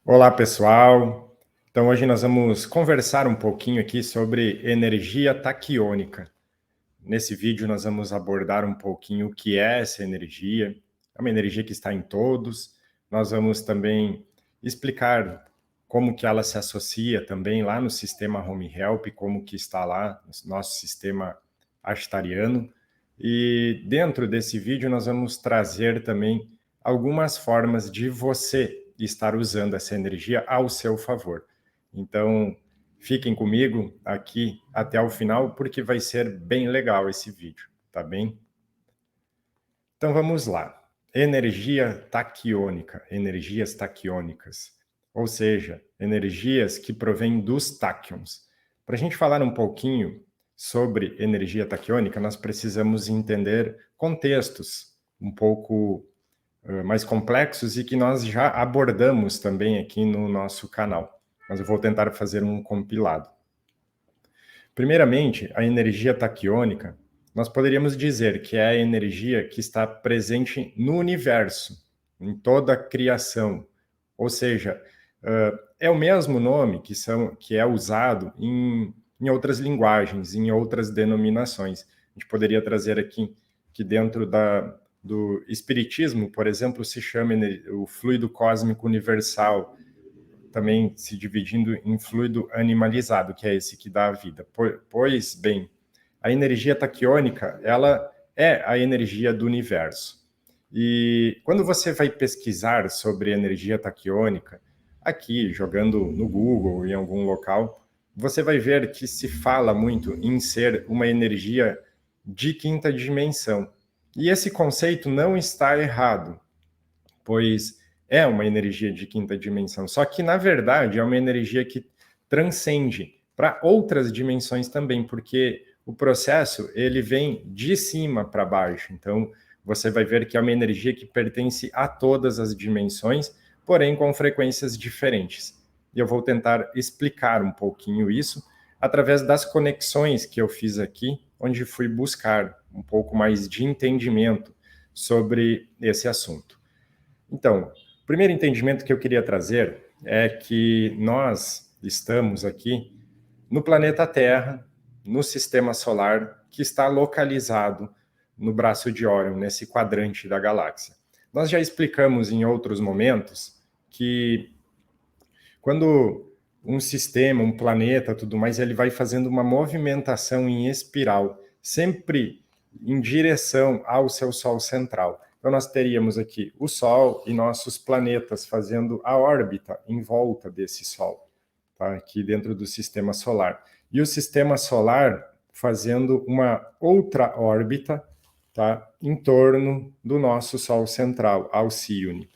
Olá, pessoal. Então, hoje nós vamos conversar um pouquinho aqui sobre energia taquiônica. Nesse vídeo, nós vamos abordar um pouquinho o que é essa energia. É uma energia que está em todos. Nós vamos também explicar como que ela se associa também lá no sistema Home Help, como que está lá no nosso sistema astariano. E dentro desse vídeo, nós vamos trazer também algumas formas de você estar usando essa energia ao seu favor. Então, fiquem comigo aqui até o final, porque vai ser bem legal esse vídeo, tá bem? Então vamos lá. Energia taquiônica, energias taquiônicas, ou seja, energias que provêm dos táquions. Para a gente falar um pouquinho sobre energia taquiônica, nós precisamos entender contextos um pouco mais complexos e que nós já abordamos também aqui no nosso canal. Mas eu vou tentar fazer um compilado. Primeiramente, a energia taquiônica, nós poderíamos dizer que é a energia que está presente no universo, em toda a criação. Ou seja, é o mesmo nome que é usado em outras linguagens, em outras denominações. A gente poderia trazer aqui que dentro do Espiritismo, por exemplo, se chama o fluido cósmico universal, também se dividindo em fluido animalizado, que é esse que dá a vida. Pois bem, a energia taquiônica, ela é a energia do universo. E quando você vai pesquisar sobre energia taquiônica, aqui, jogando no Google, em algum local, você vai ver que se fala muito em ser uma energia de quinta dimensão. E esse conceito não está errado, pois é uma energia de quinta dimensão. Só que, na verdade, é uma energia que transcende para outras dimensões também, porque o processo ele vem de cima para baixo. Então, você vai ver que é uma energia que pertence a todas as dimensões, porém com frequências diferentes. E eu vou tentar explicar um pouquinho isso através das conexões que eu fiz aqui, onde fui buscar um pouco mais de entendimento sobre esse assunto. Então, o primeiro entendimento que eu queria trazer é que nós estamos aqui no planeta Terra, no sistema solar, que está localizado no braço de Órion, nesse quadrante da galáxia. Nós já explicamos em outros momentos que quando um sistema, um planeta, tudo mais, ele vai fazendo uma movimentação em espiral, sempre em direção ao seu Sol central. Então, nós teríamos aqui o Sol e nossos planetas fazendo a órbita em volta desse Sol, tá? Aqui dentro do sistema solar. E o sistema solar fazendo uma outra órbita, tá? Em torno do nosso Sol central, Alcione.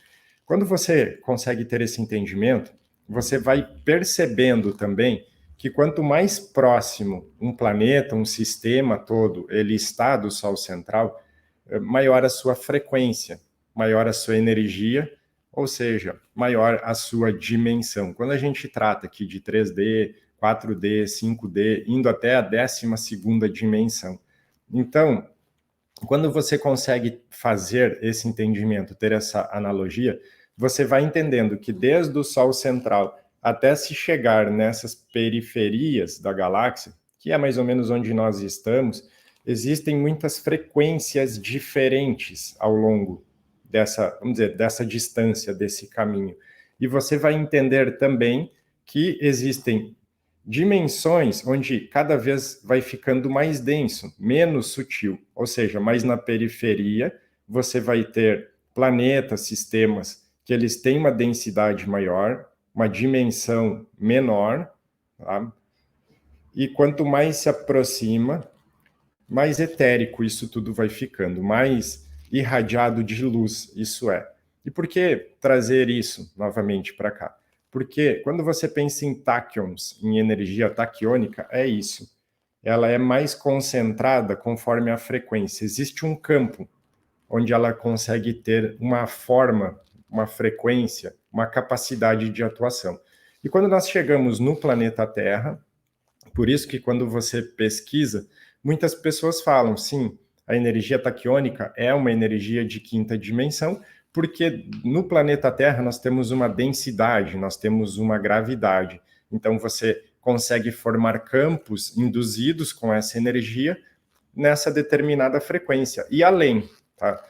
Quando você consegue ter esse entendimento, você vai percebendo também que quanto mais próximo um planeta, um sistema todo, ele está do Sol central, maior a sua frequência, maior a sua energia, ou seja, maior a sua dimensão. Quando a gente trata aqui de 3D, 4D, 5D, indo até a 12ª dimensão. Então, quando você consegue fazer esse entendimento, ter essa analogia, você vai entendendo que desde o Sol central até se chegar nessas periferias da galáxia, que é mais ou menos onde nós estamos, existem muitas frequências diferentes ao longo dessa, vamos dizer, dessa distância, desse caminho. E você vai entender também que existem dimensões onde cada vez vai ficando mais denso, menos sutil, ou seja, mais na periferia, você vai ter planetas, sistemas que eles têm uma densidade maior, uma dimensão menor, tá? E quanto mais se aproxima, mais etérico isso tudo vai ficando, mais irradiado de luz isso é. E por que trazer isso novamente para cá? Porque quando você pensa em táquions, em energia taquiônica, é isso. Ela é mais concentrada conforme a frequência. Existe um campo onde ela consegue ter uma forma, uma frequência, uma capacidade de atuação. E quando nós chegamos no planeta Terra, por isso que quando você pesquisa, muitas pessoas falam, sim, a energia taquiônica é uma energia de quinta dimensão, porque no planeta Terra nós temos uma densidade, nós temos uma gravidade. Então você consegue formar campos induzidos com essa energia nessa determinada frequência. E além, tá?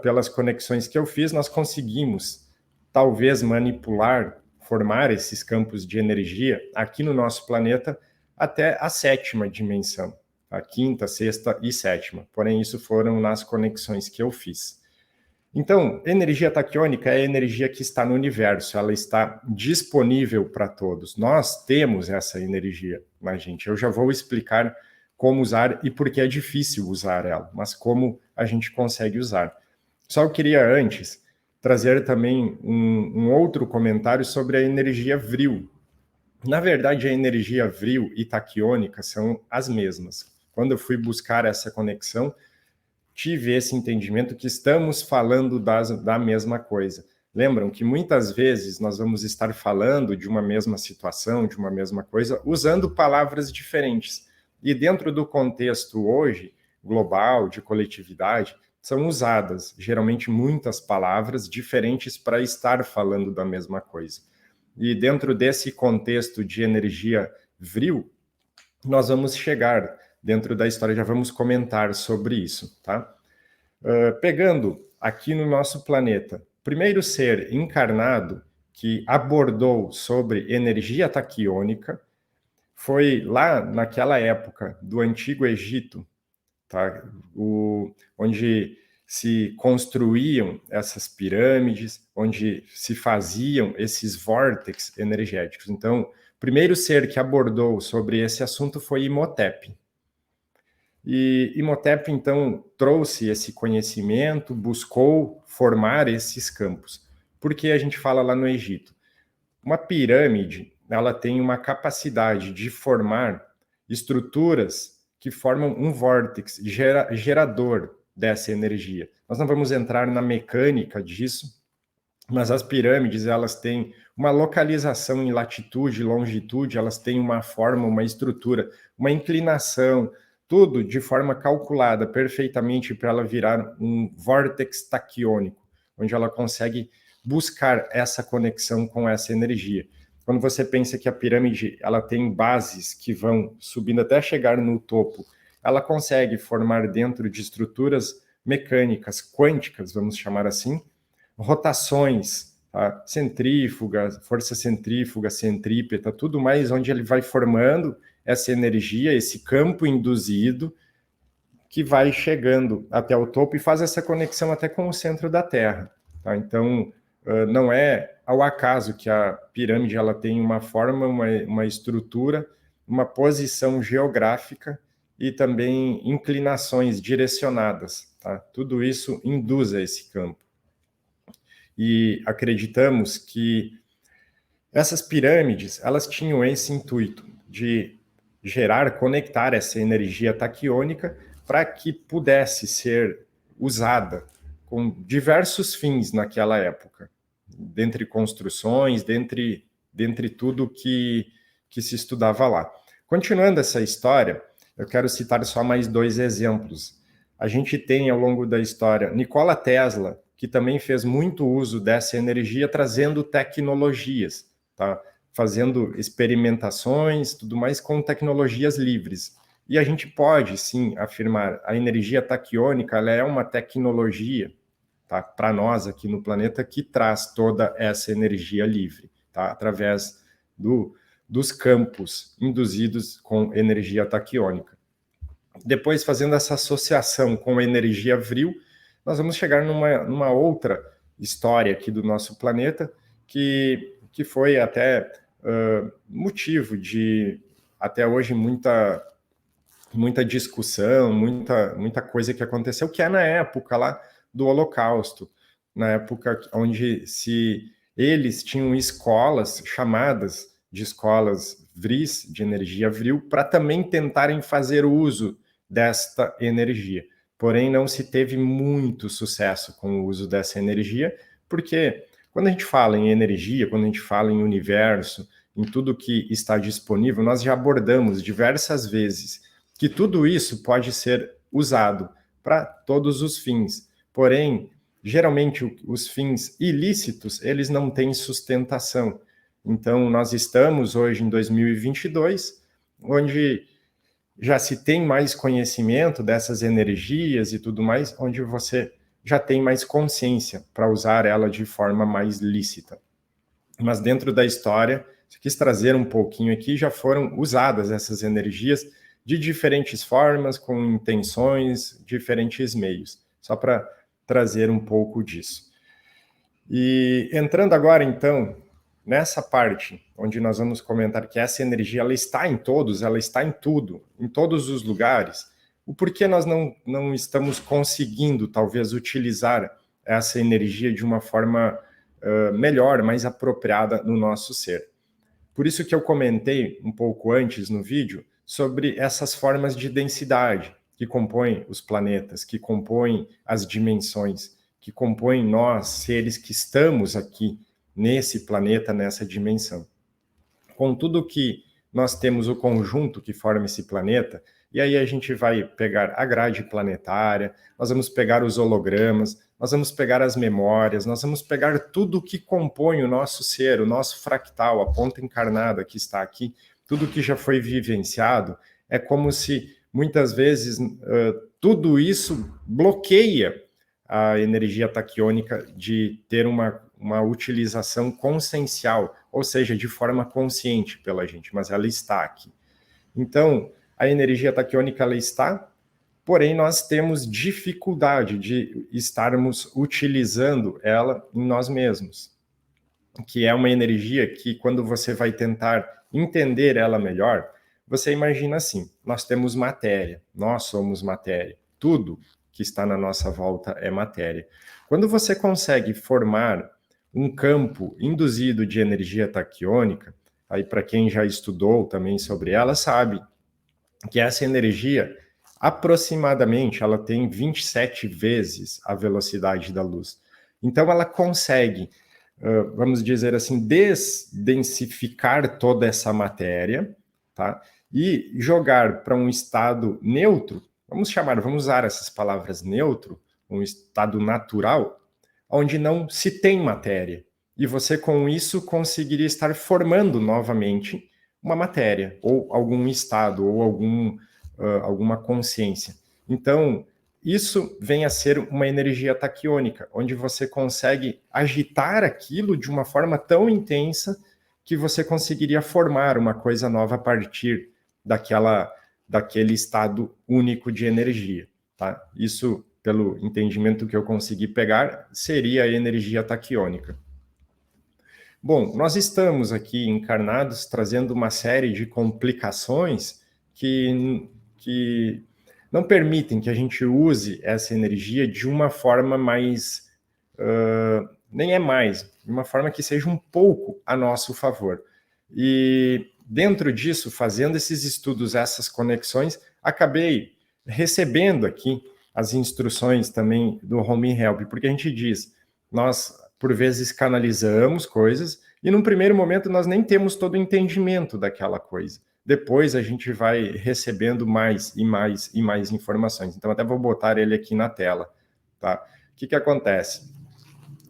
Pelas conexões que eu fiz, nós conseguimos, talvez, manipular, formar esses campos de energia aqui no nosso planeta até a 7ª dimensão, a 5ª, 6ª e 7ª. Porém, isso foram nas conexões que eu fiz. Então, energia taquiônica é a energia que está no universo, ela está disponível para todos. Nós temos essa energia na gente. Eu já vou explicar como usar e por que é difícil usar ela, mas como a gente consegue usar. Só eu queria antes trazer também um outro comentário sobre a energia vril. Na verdade, a energia vril e taquiônica são as mesmas. Quando eu fui buscar essa conexão, tive esse entendimento que estamos falando da mesma coisa. Lembram que muitas vezes nós vamos estar falando de uma mesma situação, de uma mesma coisa, usando palavras diferentes. E dentro do contexto hoje, global, de coletividade, são usadas geralmente muitas palavras diferentes para estar falando da mesma coisa. E dentro desse contexto de energia vril, nós vamos chegar dentro da história, já vamos comentar sobre isso, tá? Pegando aqui no nosso planeta, primeiro ser encarnado que abordou sobre energia taquiônica foi lá naquela época do Antigo Egito, tá? Onde se construíam essas pirâmides, onde se faziam esses vórtices energéticos. Então, o primeiro ser que abordou sobre esse assunto foi Imhotep. E Imhotep, então, trouxe esse conhecimento, buscou formar esses campos. Por que a gente fala lá no Egito? Uma pirâmide, ela tem uma capacidade de formar estruturas que formam um vórtice gerador dessa energia. Nós não vamos entrar na mecânica disso, mas as pirâmides, elas têm uma localização em latitude, longitude, elas têm uma forma, uma estrutura, uma inclinação, tudo de forma calculada perfeitamente para ela virar um vórtice taquiônico, onde ela consegue buscar essa conexão com essa energia. Quando você pensa que a pirâmide ela tem bases que vão subindo até chegar no topo, ela consegue formar dentro de estruturas mecânicas quânticas, vamos chamar assim, rotações, tá? Centrífuga, força centrífuga, centrípeta, tudo mais onde ele vai formando essa energia, esse campo induzido que vai chegando até o topo e faz essa conexão até com o centro da Terra. Tá? Então, não é ao acaso que a pirâmide ela tem uma forma, uma estrutura, uma posição geográfica e também inclinações direcionadas. Tá? Tudo isso induz a esse campo. E acreditamos que essas pirâmides elas tinham esse intuito de gerar, conectar essa energia taquiônica para que pudesse ser usada com diversos fins naquela época, dentre construções, dentre tudo que se estudava lá. Continuando essa história, eu quero citar só mais 2 exemplos. A gente tem, ao longo da história, Nikola Tesla, que também fez muito uso dessa energia, trazendo tecnologias, tá? Fazendo experimentações, tudo mais, com tecnologias livres. E a gente pode, sim, afirmar, a energia taquiônica ela é uma tecnologia, tá, para nós aqui no planeta, que traz toda essa energia livre, tá, através dos campos induzidos com energia taquiônica. Depois, fazendo essa associação com a energia vril, nós vamos chegar numa outra história aqui do nosso planeta, que foi até motivo de, até hoje, muita discussão, muita coisa que aconteceu, que é na época lá do Holocausto, na época onde eles tinham escolas chamadas de escolas vris, de energia vril, para também tentarem fazer uso desta energia. Porém, não se teve muito sucesso com o uso dessa energia, porque quando a gente fala em energia, quando a gente fala em universo, em tudo que está disponível, nós já abordamos diversas vezes que tudo isso pode ser usado para todos os fins. Porém, geralmente os fins ilícitos, eles não têm sustentação. Então, nós estamos hoje em 2022, onde já se tem mais conhecimento dessas energias e tudo mais, onde você já tem mais consciência para usar ela de forma mais lícita. Mas dentro da história, se quis trazer um pouquinho aqui, já foram usadas essas energias de diferentes formas, com intenções, diferentes meios, só para trazer um pouco disso. E entrando agora, então, nessa parte, onde nós vamos comentar que essa energia ela está em todos, ela está em tudo, em todos os lugares, o porquê nós não estamos conseguindo, talvez, utilizar essa energia de uma forma melhor, mais apropriada no nosso ser. Por isso que eu comentei um pouco antes no vídeo sobre essas formas de densidade que compõem os planetas, que compõem as dimensões, que compõem nós, seres que estamos aqui nesse planeta, nessa dimensão. Com tudo que nós temos o conjunto que forma esse planeta, e aí a gente vai pegar a grade planetária, nós vamos pegar os hologramas, nós vamos pegar as memórias, nós vamos pegar tudo que compõe o nosso ser, o nosso fractal, a ponta encarnada que está aqui, tudo que já foi vivenciado, é como se muitas vezes tudo isso bloqueia a energia taquiônica de ter uma utilização consciencial, ou seja, de forma consciente pela gente, mas ela está aqui. Então, a energia taquiônica ela está, porém nós temos dificuldade de estarmos utilizando ela em nós mesmos, que é uma energia que quando você vai tentar entender ela melhor, você imagina assim, nós temos matéria, nós somos matéria, tudo que está na nossa volta é matéria. Quando você consegue formar um campo induzido de energia taquiônica, aí para quem já estudou também sobre ela, sabe que essa energia, aproximadamente, ela tem 27 vezes a velocidade da luz. Então ela consegue, vamos dizer assim, desdensificar toda essa matéria, tá? E jogar para um estado neutro, vamos usar essas palavras neutro, um estado natural, onde não se tem matéria. E você, com isso, conseguiria estar formando novamente uma matéria, ou algum estado, ou alguma consciência. Então, isso vem a ser uma energia taquiônica, onde você consegue agitar aquilo de uma forma tão intensa que você conseguiria formar uma coisa nova a partir daquele estado único de energia. Tá? Isso, pelo entendimento que eu consegui pegar, seria a energia taquiônica. Bom, nós estamos aqui encarnados trazendo uma série de complicações que não permitem que a gente use essa energia de uma forma mais, nem é mais, de uma forma que seja um pouco a nosso favor. E dentro disso, fazendo esses estudos, essas conexões, acabei recebendo aqui as instruções também do Home Help, porque a gente diz, nós por vezes canalizamos coisas e num primeiro momento nós nem temos todo o entendimento daquela coisa. Depois a gente vai recebendo mais e mais e mais informações. Então até vou botar ele aqui na tela, tá? O que acontece?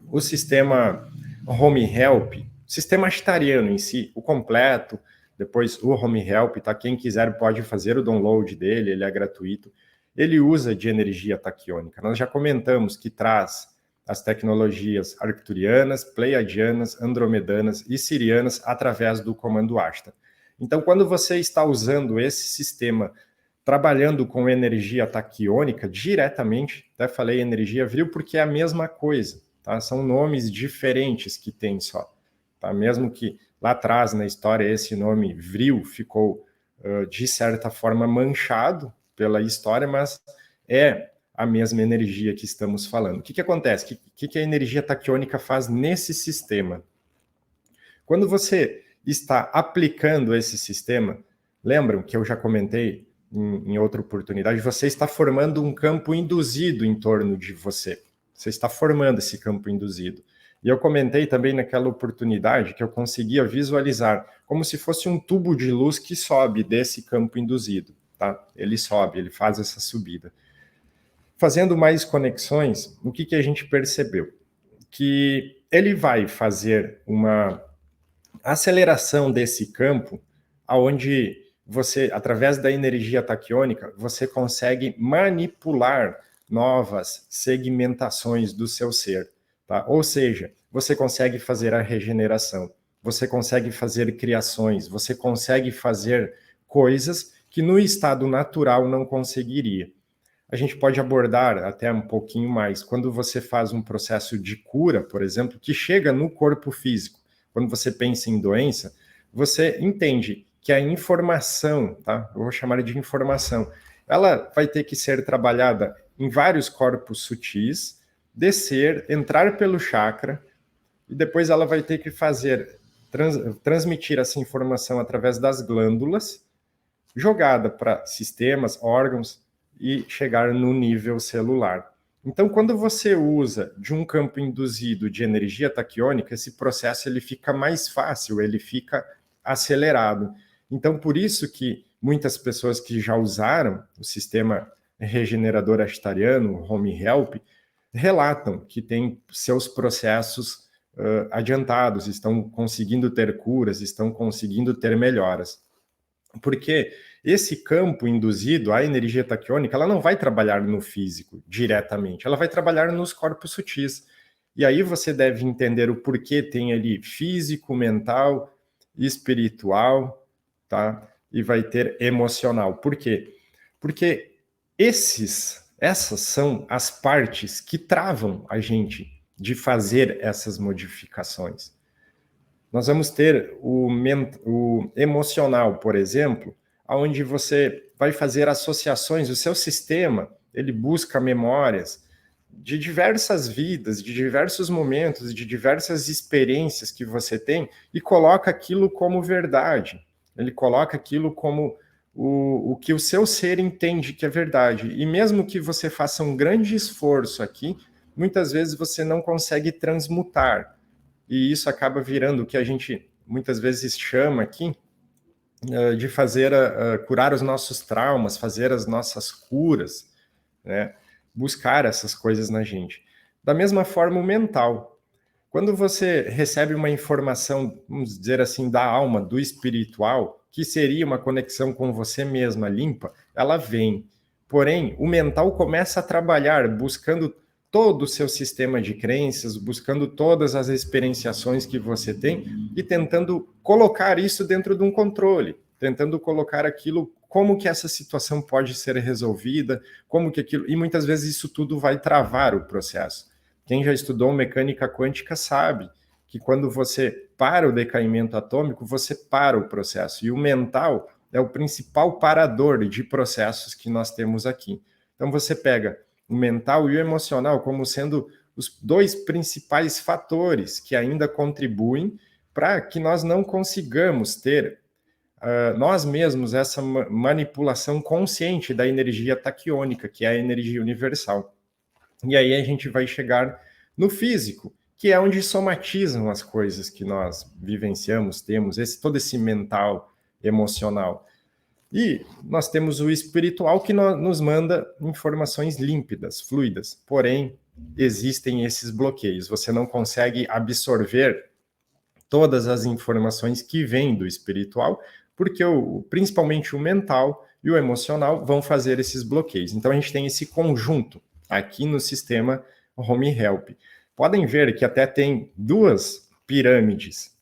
O sistema Home Help, o sistema ashtariano em si, o completo, depois o Home Help, tá? Quem quiser pode fazer o download dele, ele é gratuito. Ele usa de energia taquiônica. Nós já comentamos que traz as tecnologias arcturianas, pleiadianas, andromedanas e sirianas através do comando Ashtar. Então, quando você está usando esse sistema, trabalhando com energia taquiônica diretamente, até falei energia vril porque é a mesma coisa, tá? São nomes diferentes que tem só, tá? Mesmo que lá atrás na história esse nome vril ficou de certa forma manchado pela história, mas é a mesma energia que estamos falando. O que acontece? O que a energia taquiônica faz nesse sistema? Quando você está aplicando esse sistema, lembram que eu já comentei em outra oportunidade, você está formando um campo induzido em torno de você. Você está formando esse campo induzido. E eu comentei também naquela oportunidade que eu conseguia visualizar como se fosse um tubo de luz que sobe desse campo induzido. Tá? Ele sobe, ele faz essa subida. Fazendo mais conexões, o que a gente percebeu? Que ele vai fazer uma aceleração desse campo, aonde você, através da energia taquiônica, você consegue manipular novas segmentações do seu ser, tá? Ou seja, você consegue fazer a regeneração, você consegue fazer criações, você consegue fazer coisas que no estado natural não conseguiria. A gente pode abordar até um pouquinho mais quando você faz um processo de cura, por exemplo, que chega no corpo físico. Quando você pensa em doença, você entende que a informação, tá? Eu vou chamar de informação, ela vai ter que ser trabalhada em vários corpos sutis, descer, entrar pelo chakra, e depois ela vai ter que fazer, transmitir essa informação através das glândulas, jogada para sistemas, órgãos, e chegar no nível celular. Então, quando você usa de um campo induzido de energia taquiônica, esse processo ele fica mais fácil, ele fica acelerado. Então, por isso que muitas pessoas que já usaram o sistema regenerador ashtariano, Home Help, relatam que têm seus processos adiantados, estão conseguindo ter curas, estão conseguindo ter melhoras. Porque esse campo induzido, a energia taquiônica, ela não vai trabalhar no físico diretamente, ela vai trabalhar nos corpos sutis. E aí você deve entender o porquê tem ali físico, mental, espiritual, tá? E vai ter emocional. Por quê? Porque essas são as partes que travam a gente de fazer essas modificações. Nós vamos ter o emocional, por exemplo, onde você vai fazer associações, o seu sistema, ele busca memórias de diversas vidas, de diversos momentos, de diversas experiências que você tem e coloca aquilo como verdade. Ele coloca aquilo como o que o seu ser entende que é verdade. E mesmo que você faça um grande esforço aqui, muitas vezes você não consegue transmutar. E isso acaba virando o que a gente muitas vezes chama aqui de fazer curar os nossos traumas, fazer as nossas curas, né? Buscar essas coisas na gente. Da mesma forma, o mental. Quando você recebe uma informação, vamos dizer assim, da alma, do espiritual, que seria uma conexão com você mesma limpa, ela vem. Porém, o mental começa a trabalhar buscando todo o seu sistema de crenças, buscando todas as experienciações que você tem e tentando colocar isso dentro de um controle, tentando colocar aquilo, como que essa situação pode ser resolvida, como que aquilo, e muitas vezes isso tudo vai travar o processo. Quem já estudou mecânica quântica sabe que quando você para o decaimento atômico, você para o processo, e o mental é o principal parador de processos que nós temos aqui. Então você pega o mental e o emocional como sendo os dois principais fatores que ainda contribuem para que nós não consigamos ter nós mesmos essa manipulação consciente da energia taquiônica, que é a energia universal. E aí a gente vai chegar no físico, que é onde somatizam as coisas que nós vivenciamos, temos, todo esse mental, emocional. E nós temos o espiritual que nos manda informações límpidas, fluidas, porém existem esses bloqueios. Você não consegue absorver todas as informações que vêm do espiritual, porque principalmente o mental e o emocional vão fazer esses bloqueios. Então a gente tem esse conjunto aqui no sistema Home Help. Podem ver que até tem duas pirâmides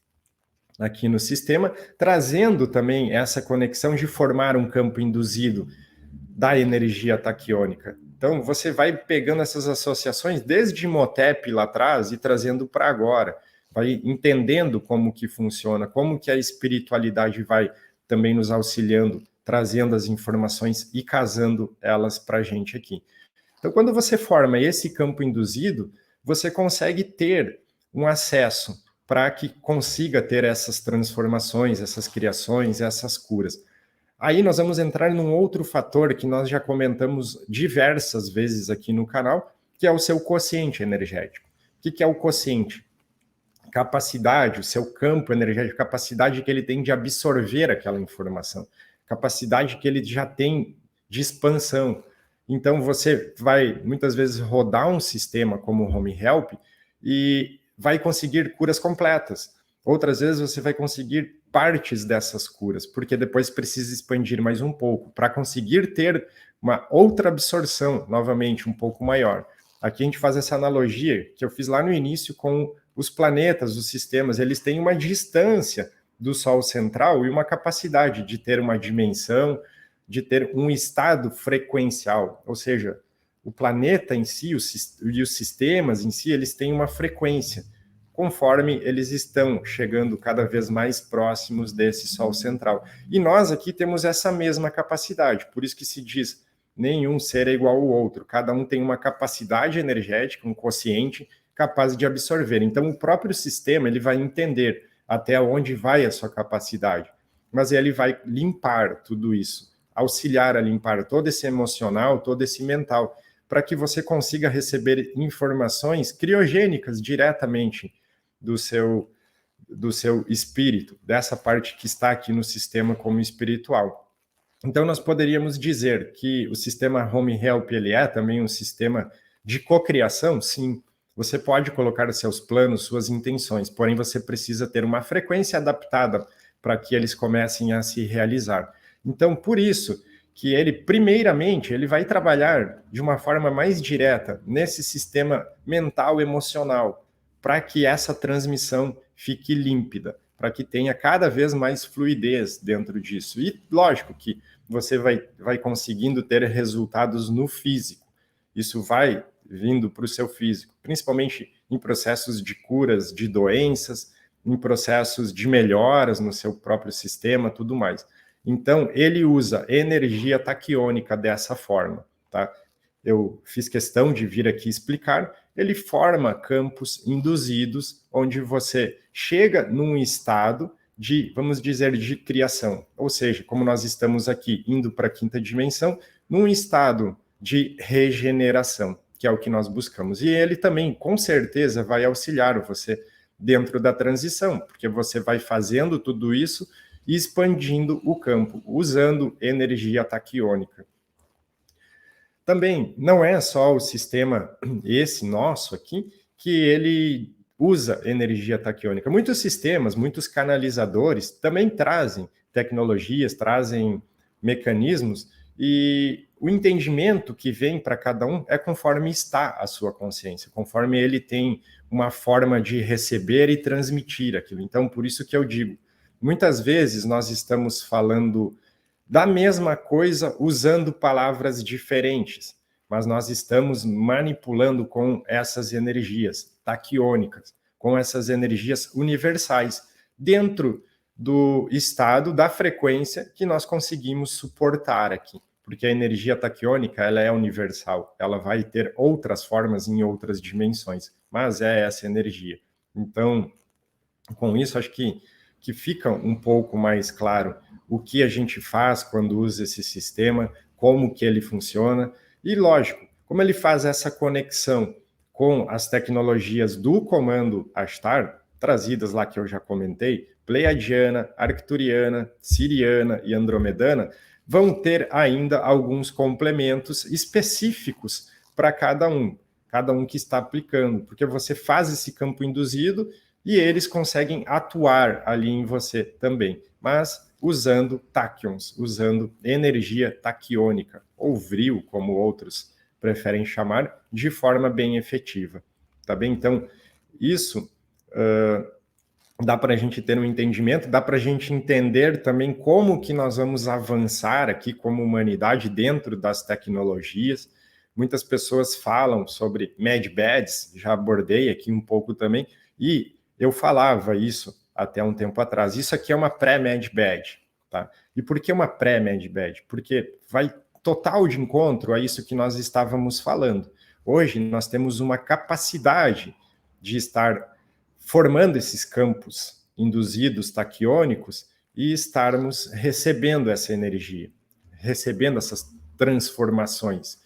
aqui no sistema, trazendo também essa conexão de formar um campo induzido da energia taquiônica. Então, você vai pegando essas associações desde Imhotep lá atrás e trazendo para agora, vai entendendo como que funciona, como que a espiritualidade vai também nos auxiliando, trazendo as informações e casando elas para a gente aqui. Então, quando você forma esse campo induzido, você consegue ter um acesso para que consiga ter essas transformações, essas criações, essas curas. Aí nós vamos entrar num outro fator que nós já comentamos diversas vezes aqui no canal, que é o seu quociente energético. O que é o quociente? Capacidade, o seu campo energético, capacidade que ele tem de absorver aquela informação, capacidade que ele já tem de expansão. Então, você vai, muitas vezes, rodar um sistema como o Home Help e vai conseguir curas completas. Outras vezes, você vai conseguir partes dessas curas, porque depois precisa expandir mais um pouco, para conseguir ter uma outra absorção, novamente, um pouco maior. Aqui a gente faz essa analogia que eu fiz lá no início com os planetas, os sistemas, eles têm uma distância do Sol central e uma capacidade de ter uma dimensão, de ter um estado frequencial, ou seja, o planeta em si e os sistemas em si, eles têm uma frequência, conforme eles estão chegando cada vez mais próximos desse Sol central. E nós aqui temos essa mesma capacidade, por isso que se diz, nenhum ser é igual ao outro, cada um tem uma capacidade energética, um quociente capaz de absorver. Então, o próprio sistema, ele vai entender até onde vai a sua capacidade, mas ele vai limpar tudo isso, auxiliar a limpar todo esse emocional, todo esse mental, para que você consiga receber informações criogênicas diretamente do seu espírito, dessa parte que está aqui no sistema como espiritual. Então, nós poderíamos dizer que o sistema Home Help, ele é também um sistema de cocriação? Sim. Você pode colocar seus planos, suas intenções, porém você precisa ter uma frequência adaptada para que eles comecem a se realizar. Então, por isso que ele, primeiramente, ele vai trabalhar de uma forma mais direta nesse sistema mental emocional, para que essa transmissão fique límpida, para que tenha cada vez mais fluidez dentro disso. E lógico que você vai conseguindo ter resultados no físico. Isso vai vindo para o seu físico, principalmente em processos de curas de doenças, em processos de melhoras no seu próprio sistema, tudo mais. Então, ele usa energia taquiônica dessa forma, tá? Eu fiz questão de vir aqui explicar. Ele forma campos induzidos, onde você chega num estado de, vamos dizer, de criação. Ou seja, como nós estamos aqui indo para a quinta dimensão, num estado de regeneração, que é o que nós buscamos. E ele também, com certeza, vai auxiliar você dentro da transição, porque você vai fazendo tudo isso e expandindo o campo, usando energia taquiônica. Também não é só o sistema, esse nosso aqui, que ele usa energia taquiônica. Muitos sistemas, muitos canalizadores também trazem tecnologias, trazem mecanismos, e o entendimento que vem para cada um é conforme está a sua consciência, conforme ele tem uma forma de receber e transmitir aquilo. Então, por isso que eu digo, muitas vezes nós estamos falando da mesma coisa usando palavras diferentes, mas nós estamos manipulando com essas energias taquiônicas, com essas energias universais, dentro do estado da frequência que nós conseguimos suportar aqui, porque a energia taquiônica, ela é universal, ela vai ter outras formas em outras dimensões, mas é essa energia. Então, com isso, acho que fica um pouco mais claro o que a gente faz quando usa esse sistema, como que ele funciona, e lógico, como ele faz essa conexão com as tecnologias do comando Ashtar, trazidas lá que eu já comentei, Pleiadiana, Arcturiana, Siriana e Andromedana, vão ter ainda alguns complementos específicos para cada um que está aplicando, porque você faz esse campo induzido e eles conseguem atuar ali em você também, mas usando táquions, usando energia taquiônica, ou vril, como outros preferem chamar, de forma bem efetiva, tá bem? Então, isso dá para a gente ter um entendimento, dá para a gente entender também como que nós vamos avançar aqui como humanidade dentro das tecnologias. Muitas pessoas falam sobre MedBeds, já abordei aqui um pouco também, e eu falava isso até um tempo atrás. Isso aqui é uma pré-MedBed, tá? E por que uma pré-MedBed? Porque vai total de encontro a isso que nós estávamos falando. Hoje nós temos uma capacidade de estar formando esses campos induzidos taquiônicos e estarmos recebendo essa energia, recebendo essas transformações.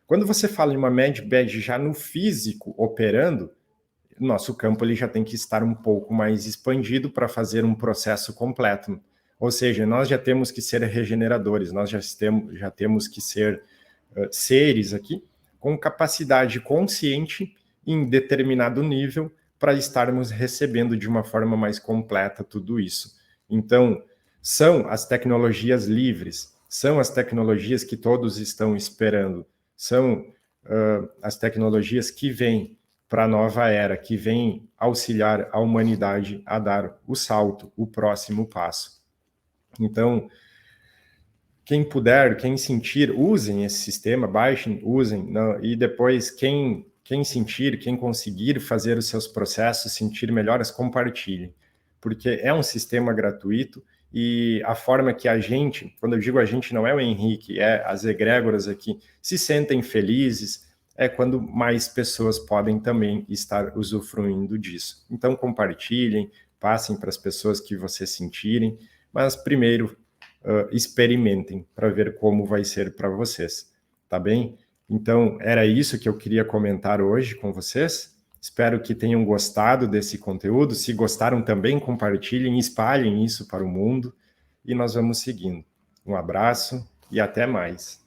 Quando você fala em uma MedBed já no físico operando, nosso campo ele já tem que estar um pouco mais expandido para fazer um processo completo. Ou seja, nós já temos que ser regeneradores, nós já temos que ser seres aqui com capacidade consciente em determinado nível para estarmos recebendo de uma forma mais completa tudo isso. Então, são as tecnologias livres, são as tecnologias que todos estão esperando, são as tecnologias que vêm para a nova era, que vêm auxiliar a humanidade a dar o salto, o próximo passo. Então, quem puder, quem sentir, usem esse sistema, baixem, usem, não, e depois quem sentir, quem conseguir fazer os seus processos, sentir melhoras, compartilhem, porque é um sistema gratuito e a forma que a gente, quando eu digo a gente, não é o Henrique, é as egrégoras aqui, se sentem felizes, é quando mais pessoas podem também estar usufruindo disso. Então compartilhem, passem para as pessoas que vocês sentirem, mas primeiro experimentem para ver como vai ser para vocês, tá bem? Então, era isso que eu queria comentar hoje com vocês. Espero que tenham gostado desse conteúdo. Se gostaram também, compartilhem, espalhem isso para o mundo e nós vamos seguindo. Um abraço e até mais.